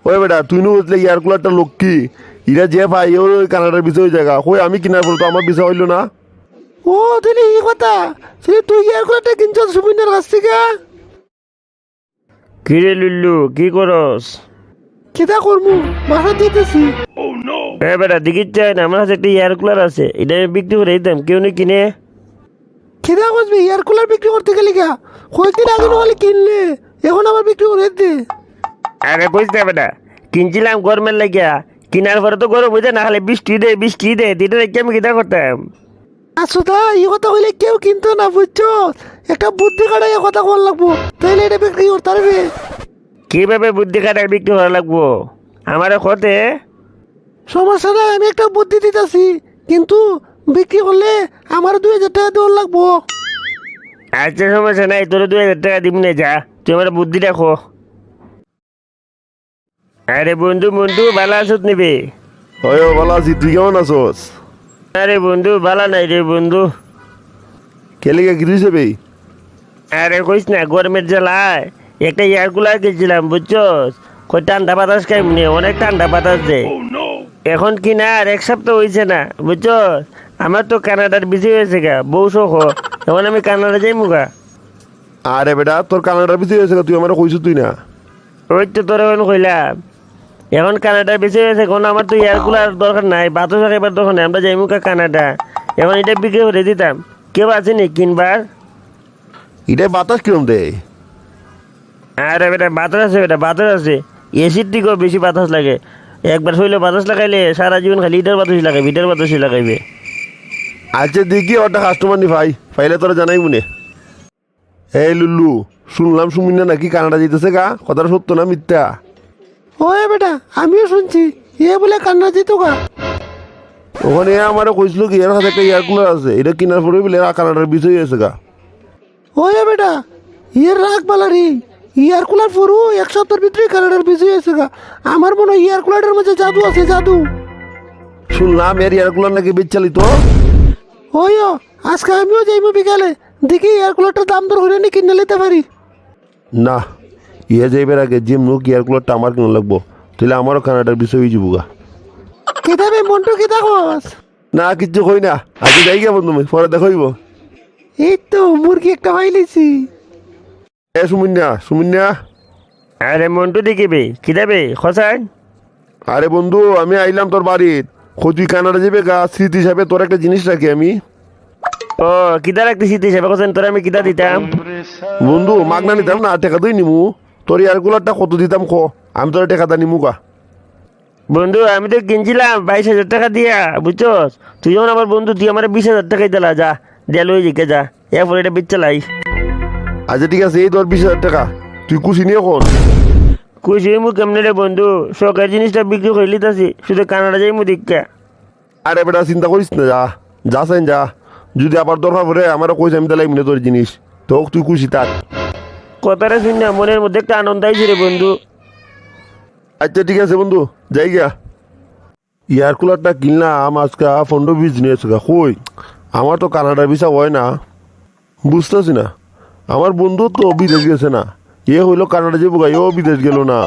ওই বেটা তুই নু বুঝলে এয়ার কুলারটা লোক কি ইরা যে ভাই ওর ওই কানাডার বিষয় ওই জায়গা কই আমি কিনার পর তো আমার বিষয় হইলো না। ও তাহলে এই কথা, তাহলে তুই এয়ার কুলারটা কিনছ সুমিনের কাছ থেকে? কিরে লুল্লু কি করস? কেটা করবো, মাথা দিতেছি। হ্যাঁ বেটা দেখিস চাই না, আমার কাছে একটা এয়ার কুলার আছে, এটা আমি বিক্রি করে দিতাম, কেউ নি কিনে। কেটা করবি এয়ার কুলার বিক্রি করতে গেলি গা? কয়েকদিন আগে নহলে কিনলে, এখন আবার বিক্রি করে দে। আরে কইস না বেটা, কিনছিলাম গরমের লাগিয়া, কিনার পরে তো গরম হইতে না, খালি বৃষ্টি দে দিতে রেখে আমি কিনা করতাম। আসলে এই কথা হইলে কেউ কিনতো না, বুঝছো? একটা বুদ্ধি কাটাই কথা কর লাগবো, তাইলে এটা বিক্রি করতে পারবে। কিভাবে বুদ্ধি কাটার বিক্রি করা লাগবো আমার হতে? সমস্যা নাই, আমি একটা বুদ্ধি দিতেছি, কিন্তু বিক্রি করলে আমার 2000 টাকা দেওয়ার লাগবো। আচ্ছা সমস্যা নাই, তোর 2000 টাকা দিব না, যা তুই আমার বুদ্ধি দেখো। আরে বন্ধু বন্ধু ভালো আছত নিবে? ওই ভালো আছি, তুই কেমন আছোস? আরে বন্ধু ভালো নাই রে বন্ধু। কেলিকা কি দিছে বে? আরে কইস না, গরমের জ্বালায় একটা এয়ার কুলার কিনছিলাম বুঝছস, কই ঠান্ডা বাতাস খাইমনি, অনেক ঠান্ডা বাতাস দেয়। এখন কিনা আর এক সপ্তাহ হয়েছে না বুঝছস, আমার তো কানাডার বিজি হয়েছে গা, বউ সহ, এখন আমি কানাডা যাইমু গা। আরে বেটা তোর কানাডার বিষয় হয়েছে তুই আমার কইছ তুই না। ওই তো তোর এখন কইলাম, এখন কানাডার বেশি হয়েছে, এখন আমার তো এয়ার কুলার দরকার নাই, বাতাস এবার দরকার নাই, আমরা যাইমু গা কানাডা। এখন এটা বিক্রি করে দিতাম, কেউ আছে নি কিনবার? এটাই বাতাস কিরম দেয়? আরে বেটা বাতাস আছে, বেটা বাতাস আছে, এসির থেকেও বেশি বাতাস লাগে। একবার শৈলে বাতাস লাগাইলে সারা জীবন খালি ইটার বাতাসই লাগাইবে, ইটার বাতাসই লাগাইবে। আচ্ছা দেখি ওটা কাস্টমার নি ভাই, পাইলে তোরা জানাই মনে। এই লুল্লু, শুনলাম সুমিনা নাকি কানাডা যেতেছে গা, কথাটা সত্য না মিথ্যা? ওই বেটা আমিও শুনছি, এ বলে কান্না যেত গা। ওখানে আমারও কইছিল কি এর কাছে একটা এয়ার কুলার আছে, এটা কেনার পরে বলে কানাডার বিষয় হয়েছে গা। ওই বেটা ইয়ার রাগ বালারি, ইয়ার কুলার পরু 1 সপ্তাহের ভিতরে কানাডার বিজি হয়েছে গা। আমার মনে হয় ইয়ার কুলারের মধ্যে জাদু আছে, জাদু। শুনলাম এর এয়ার কুলার নাকি বিচ্ছালিত। ওই আজকে আমিও যাইবো বিকালে, দেখি এয়ার কুলারটার দাম দর করে নি কিনে নিতে পারি। না, ইয়ে যাইবার আগে জিম নুক এয়ার কুলারটা আমার কিনা লাগবো, তাহলে আমারও কানাডার বিষয় হয়ে যাবো গা। কেতাবে মন্টু কেতা কস? না কিচ্ছু কই না, আগে যাই গা বন্ধু, পরে দেখাইব। এই তো মুরগি একটা পাইলেছি। এ সুমিন্যা সুমিন্যা। আরে মন্টু দেখিবে কি দেবে খসান? আরে বন্ধু আমি আইলাম তোর বাড়ির, তুই কানাডা যাবে গা, স্মৃতি হিসাবে তোর একটা জিনিস রাখি আমি। ও কিতা রাখতেছি তুই সেবা খসান, তোরা আমি কিতা দিতাম? বন্ধু মাগনা নিতাম না, টাকা তুই নিমু, তোর এয়ার কুলারটা কত দিতাম খ, আমি তোর টাকাটা নিমু গা। বন্ধু আমি তো কিনছিলাম 22,000 টাকা দিয়া বুঝছস, তুই যখন আমার বন্ধু তুই আমার 20,000 টাকাই দিলা, যা দেয়া লই জিকে যা, এরপর এটা বিচ্ছালাই। আচ্ছা ঠিক আছে, এই তোর 20,000 টাকা, তুই খুশি নিয়ে এখন? খুশি হইমু কেমনে রে বন্ধু, শখের জিনিসটা বিক্রি করে লিতাছি, শুধু কানাডা যাইমু দীক্ষা। আরে বেটা চিন্তা করিস না, যা যা চাইন যা, যদি আবার দরকার পড়ে আমারও কইস আমি তাহলে এমনি তোর জিনিস, তো তুই খুশি থাক। কথাটা শুন না, মনের মধ্যে একটা আনন্দ আইছে রে বন্ধু। আচ্ছা ঠিক আছে বন্ধু, যাই গা। এয়ার কুলারটা কিনলাম আজকে 15-20 দিন হয়েছে গা, কই আমার তো কানাডার ভিসা হয় না, বুঝতেছি না। আমার বন্ধু তো বিদেশ গেছে না, এ হইলো কানাডা যাবো গা, এও বিদেশ গেল না।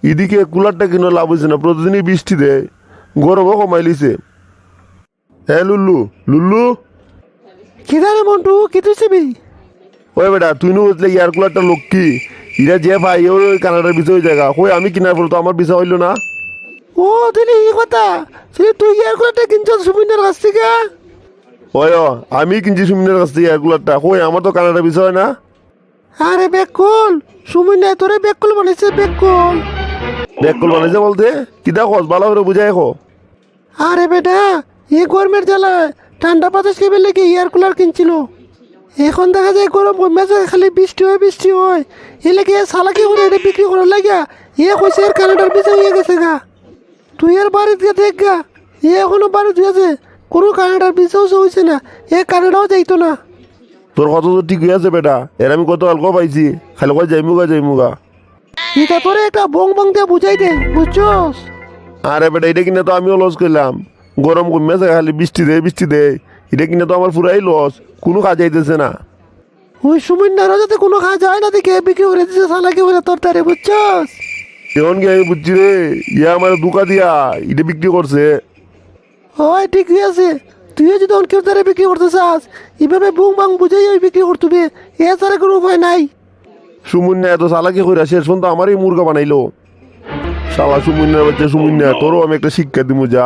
এদিকে কুলারটা কিনে লাভ হয়েছে না, প্রতিদিনই বৃষ্টি দেয়, গরমও কমাইলিছে। হ্যাঁ লুল্লু লুল্লু। কেদারে মন্টু কি তুই? ওই বেটা তুই নু বুঝলে এয়ার কুলারটা লোক কি ইরা যে ভাই ওর ওই কানাডার বিষয় ওই জায়গা কই আমি কিনার পর তো আমার বিষা হইলো না। ও তাহলে এই কথা, তাহলে তুই এয়ার কুলারটা কিনছ সুমিনের কাছ থেকে? ওই আমি কিনছি সুমিনের কাছ থেকে এয়ার কুলারটা, কই আমার তো কানাডার বিষয় না। আরে বেকল, সুমিন নাই তোরে বেকল বানাইছে, বেকল। ব্যাককল বানাইছে বলতে কিতা কস, ভালো করে বুঝাই খো। আরে বেটা এই গরমের জ্বালায় ঠান্ডা বাতাস কেবে লেগে এয়ার কুলার কিনছিল, এখন দেখা যায় গরম কমে, খালি বৃষ্টি হয় এ লেগে সালাকি করে এটা বিক্রি করার লাগিয়া এ কইছে এর কানাডার বিষয় হয়ে গেছে গা। তুই এর বাড়িতে গিয়ে দেখ গা, এ এখনো বাড়িতে আছে, কোনো কানাডার বিষয় হয়েছে না, এ কানাডাও যাইতো না। তোর কথা তো ঠিক আছে বেটা, এর আমি কত অল্প পাইছি, খালি কয় যাইমুগা। এটা তোরে একটা বং বং দিয়ে বুঝাই দে, বুঝছস? আরে বেটা এটা কিনে তো আমিও লস করলাম, গরম কমেছে খালি বৃষ্টি দেয়, এটা কিনে তো আমার পুরাই লস, কোনো কাজ আইতেছে না। ওই সুমিন যাতে কোনো কাজ হয় না দেখে বিক্রি করে দিচ্ছে সালাকি করে তোর তারে, বুঝছস? এখন কি আমি বুঝছি রে, ইয়া আমার দুকা দিয়া এটা বিক্রি করছে। হয় ঠিকই আছে, তুইও যদি অনেকের দ্বারা বিক্রি করতে চাস এভাবে বুং বাং বুঝেই ওই বিক্রি করতে হবে, এছাড়া কোনো উপায় নাই। সুমুন্যা এত চালাকি কইরা শেষ পর্যন্ত আমারই মুরগা বানাইলো। শালা সুমুন্যার বাচ্চা সুমুন্যা, তোরও আমি একটা শিক্ষা দিব যা।